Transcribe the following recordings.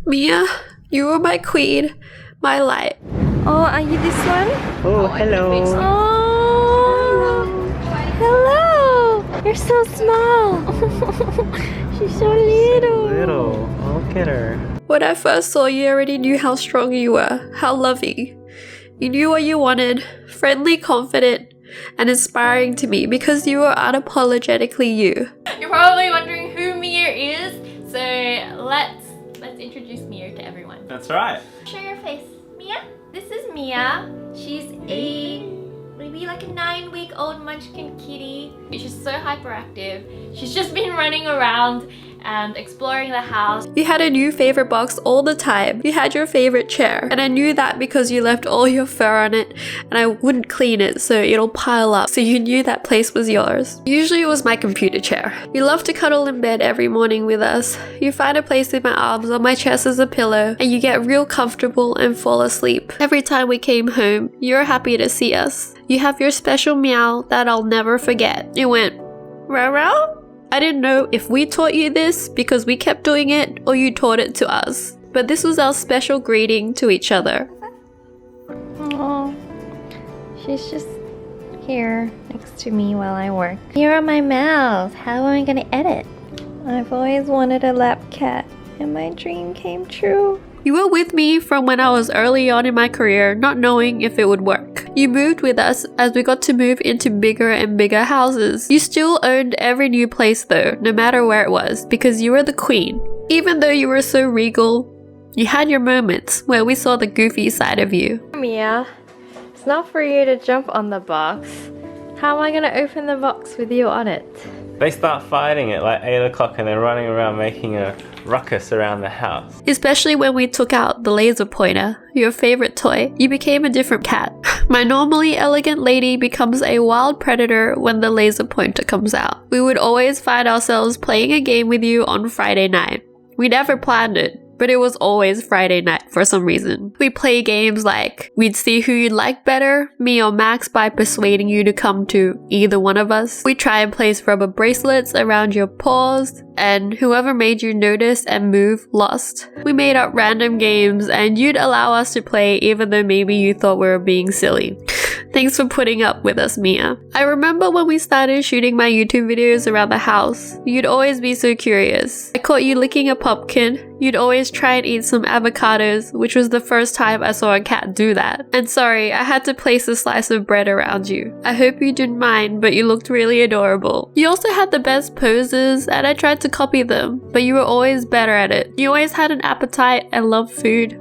Mia, you were my queen, my light. Oh, are you this one? Oh, hello. Oh, hello. You're so small. She's so little. Little. Oh, look at her. When I first saw you, I already knew how strong you were, how loving. You knew what you wanted, friendly, confident, and inspiring to me because you were unapologetically you. You're probably wondering who Mia is, so let's introduce Mia to everyone. That's right. Show your face. Mia? This is Mia. She's maybe like a 9-week-old munchkin kitty. She's so hyperactive. She's just been running around and exploring the house. You had a new favorite box all the time. You had your favorite chair. And I knew that because you left all your fur on it and I wouldn't clean it so it'll pile up. So you knew that place was yours. Usually it was my computer chair. You loved to cuddle in bed every morning with us. You find a place in my arms on my chest as a pillow and you get real comfortable and fall asleep. Every time we came home, you were happy to see us. You have your special meow that I'll never forget. It went, "Row row?" I didn't know if we taught you this because we kept doing it or you taught it to us. But this was our special greeting to each other. Oh, she's just here next to me while I work. Here are my mouse. How am I gonna edit? I've always wanted a lap cat and my dream came true. You were with me from when I was early on in my career, not knowing if it would work. You moved with us as we got to move into bigger and bigger houses. You still owned every new place though, no matter where it was, because you were the queen. Even though you were so regal, you had your moments where we saw the goofy side of you. Mia, it's not for you to jump on the box. How am I gonna open the box with you on it? They start fighting at like 8 o'clock and they're running around making a ruckus around the house. Especially when we took out the laser pointer, your favorite toy, you became a different cat. My normally elegant lady becomes a wild predator when the laser pointer comes out. We would always find ourselves playing a game with you on Friday night. We never planned it, but it was always Friday night for some reason. We'd play games like we'd see who you'd like better, me or Max, by persuading you to come to either one of us. We'd try and place rubber bracelets around your paws, and whoever made you notice and move lost. We made up random games and you'd allow us to play even though maybe you thought we were being silly. Thanks for putting up with us, Mia. I remember when we started shooting my YouTube videos around the house, you'd always be so curious. I caught you licking a pumpkin. You'd always try and eat some avocados, which was the first time I saw a cat do that. And sorry, I had to place a slice of bread around you. I hope you didn't mind, but you looked really adorable. You also had the best poses, and I tried to copy them, but you were always better at it. You always had an appetite and loved food.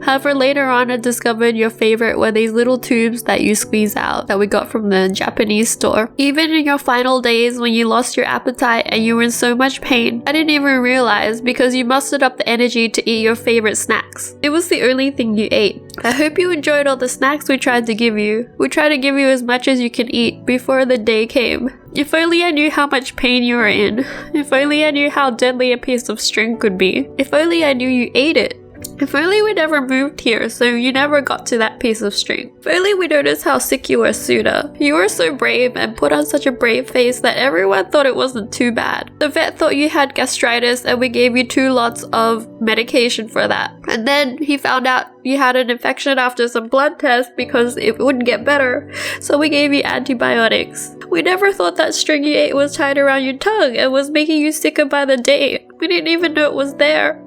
However, later on I discovered your favorite were these little tubes that you squeeze out that we got from the Japanese store. Even in your final days when you lost your appetite and you were in so much pain, I didn't even realize because you mustered up the energy to eat your favorite snacks. It was the only thing you ate. I hope you enjoyed all the snacks we tried to give you. We tried to give you as much as you can eat before the day came. If only I knew how much pain you were in. If only I knew how deadly a piece of string could be. If only I knew you ate it. If only we never moved here so you never got to that piece of string. If only we noticed how sick you were sooner. You were so brave and put on such a brave face that everyone thought it wasn't too bad. The vet thought you had gastritis and we gave you 2 lots of medication for that. And then he found out you had an infection after some blood tests because it wouldn't get better. So we gave you antibiotics. We never thought that string you ate was tied around your tongue and was making you sicker by the day. We didn't even know it was there.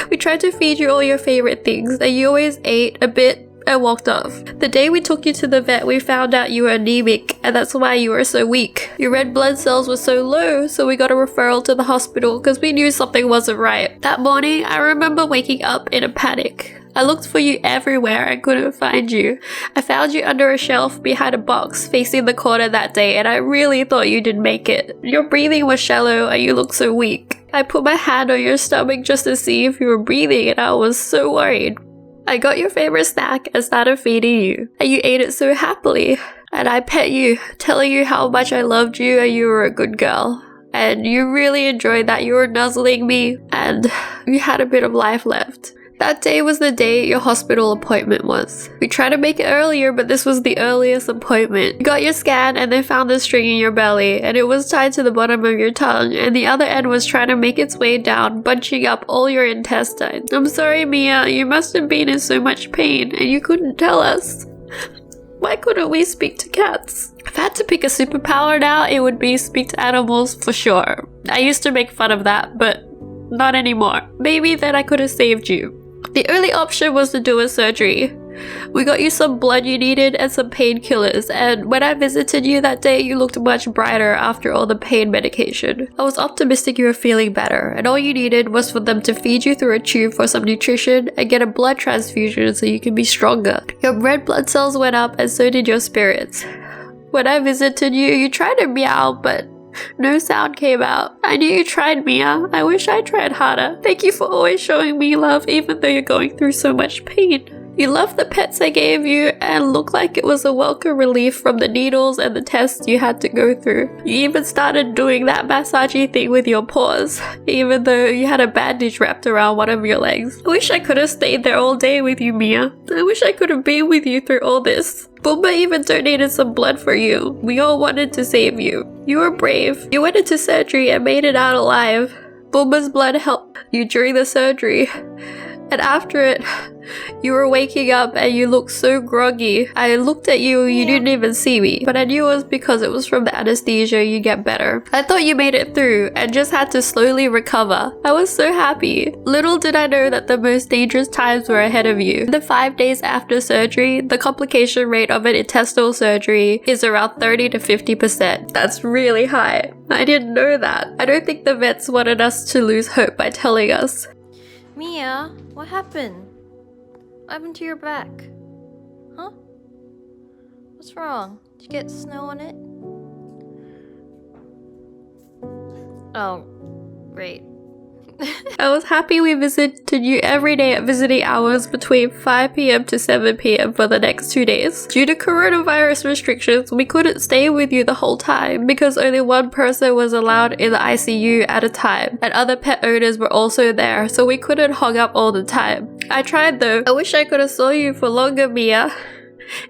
We tried to feed you all your favorite things and you always ate a bit and walked off. The day we took you to the vet, we found out you were anemic and that's why you were so weak. Your red blood cells were so low, so we got a referral to the hospital because we knew something wasn't right. That morning, I remember waking up in a panic. I looked for you everywhere and couldn't find you. I found you under a shelf behind a box facing the corner that day and I really thought you didn't make it. Your breathing was shallow and you looked so weak. I put my hand on your stomach just to see if you were breathing and I was so worried. I got your favorite snack and started feeding you and you ate it so happily. And I pet you, telling you how much I loved you and you were a good girl. And you really enjoyed that you were nuzzling me and you had a bit of life left. That day was the day your hospital appointment was. We tried to make it earlier, but this was the earliest appointment. You got your scan and they found the string in your belly, and it was tied to the bottom of your tongue, and the other end was trying to make its way down, bunching up all your intestines. I'm sorry, Mia, you must have been in so much pain, and you couldn't tell us. Why couldn't we speak to cats? If I had to pick a superpower now, it would be speak to animals for sure. I used to make fun of that, but not anymore. Maybe then I could have saved you. The only option was to do a surgery. We got you some blood you needed and some painkillers, and when I visited you that day, you looked much brighter after all the pain medication. I was optimistic you were feeling better, and all you needed was for them to feed you through a tube for some nutrition and get a blood transfusion so you can be stronger. Your red blood cells went up and so did your spirits. When I visited you, you tried to meow, but no sound came out. I knew you tried, Mia. I wish I tried harder. Thank you for always showing me love even though you're going through so much pain. You loved the pets I gave you and looked like it was a welcome relief from the needles and the tests you had to go through. You even started doing that massagey thing with your paws, even though you had a bandage wrapped around one of your legs. I wish I could have stayed there all day with you, Mia. I wish I could have been with you through all this. Bulma even donated some blood for you. We all wanted to save you. You were brave. You went into surgery and made it out alive. Bulma's blood helped you during the surgery. And after it, you were waking up and you looked so groggy. I looked at you, you didn't even see me, but I knew it was because it was from the anesthesia. You get better. I thought you made it through and just had to slowly recover. I was so happy. Little did I know that the most dangerous times were ahead of you. The 5 days after surgery, the complication rate of an intestinal surgery is around 30 to 50%. That's really high. I didn't know that. I don't think the vets wanted us to lose hope by telling us. Mia, what happened? What happened to your back? Huh? What's wrong? Did you get snow on it? Oh, great. I was happy we visited you every day at visiting hours between 5 p.m. to 7 p.m. for the next 2 days. Due to coronavirus restrictions, we couldn't stay with you the whole time because only one person was allowed in the ICU at a time, and other pet owners were also there, so we couldn't hog up all the time. I tried though. I wish I could have saw you for longer, Mia.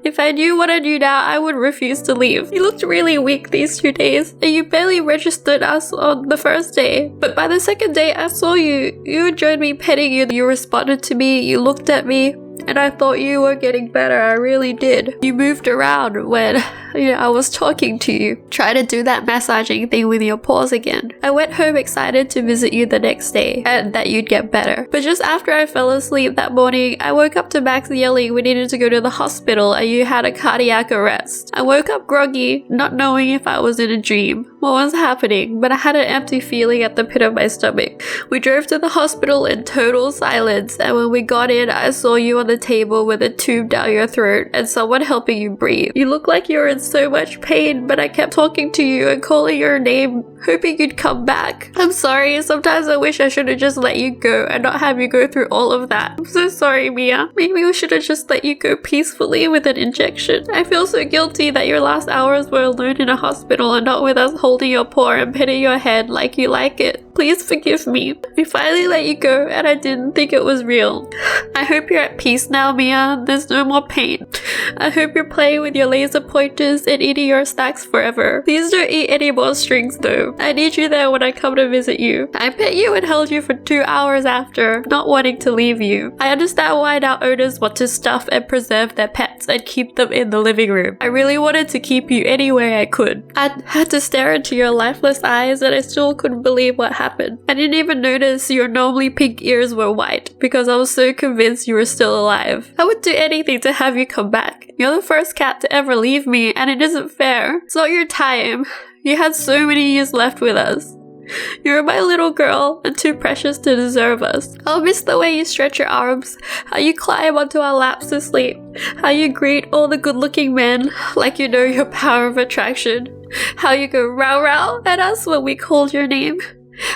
If I knew what I knew now, I would refuse to leave. You looked really weak these 2 days, and you barely registered us on the first day. But by the second day I saw you, you enjoyed me petting you, you responded to me, you looked at me, and I thought you were getting better. I really did. You moved around when, I was talking to you. Try to do that massaging thing with your paws again. I went home excited to visit you the next day and that you'd get better. But just after I fell asleep that morning, I woke up to Max yelling we needed to go to the hospital and you had a cardiac arrest. I woke up groggy, not knowing if I was in a dream. What was happening? But I had an empty feeling at the pit of my stomach. We drove to the hospital in total silence, and when we got in, I saw you on the table with a tube down your throat and someone helping you breathe. You looked like you were in so much pain, but I kept talking to you and calling your name, hoping you'd come back. I'm sorry, sometimes I wish I should have just let you go and not have you go through all of that. I'm so sorry, Mia. Maybe we should have just let you go peacefully with an injection. I feel so guilty that your last hours were alone in a hospital and not with us holding your paw and petting your head like you like it. Please forgive me. We finally let you go and I didn't think it was real. I hope you're at peace now, Mia. There's no more pain. I hope you're playing with your laser pointers and eating your snacks forever. Please don't eat any more strings though. I need you there when I come to visit you. I pet you and held you for 2 hours after, not wanting to leave you. I understand why now owners want to stuff and preserve their pets and keep them in the living room. I really wanted to keep you any way I could. I had to stare into your lifeless eyes and I still couldn't believe what happened. I didn't even notice your normally pink ears were white because I was so convinced you were still alive. I would do anything to have you come back. You're the first cat to ever leave me and it isn't fair. It's not your time. You had so many years left with us. You're my little girl and too precious to deserve us. I'll miss the way you stretch your arms, how you climb onto our laps to sleep, how you greet all the good-looking men like you know your power of attraction, how you go row row at us when we called your name,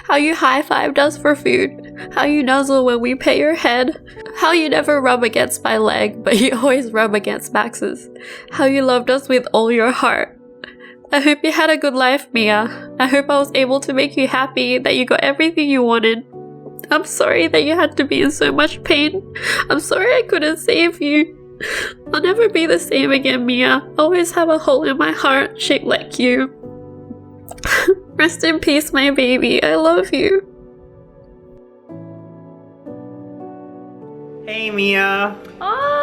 how you high-fived us for food, how you nuzzle when we pet your head, how you never rub against my leg but you always rub against Max's, how you loved us with all your heart. I hope you had a good life, Mia. I hope I was able to make you happy, that you got everything you wanted. I'm sorry that you had to be in so much pain. I'm sorry I couldn't save you. I'll never be the same again, Mia. I always have a hole in my heart shaped like you. Rest in peace, my baby. I love you. Hey, Mia. Oh,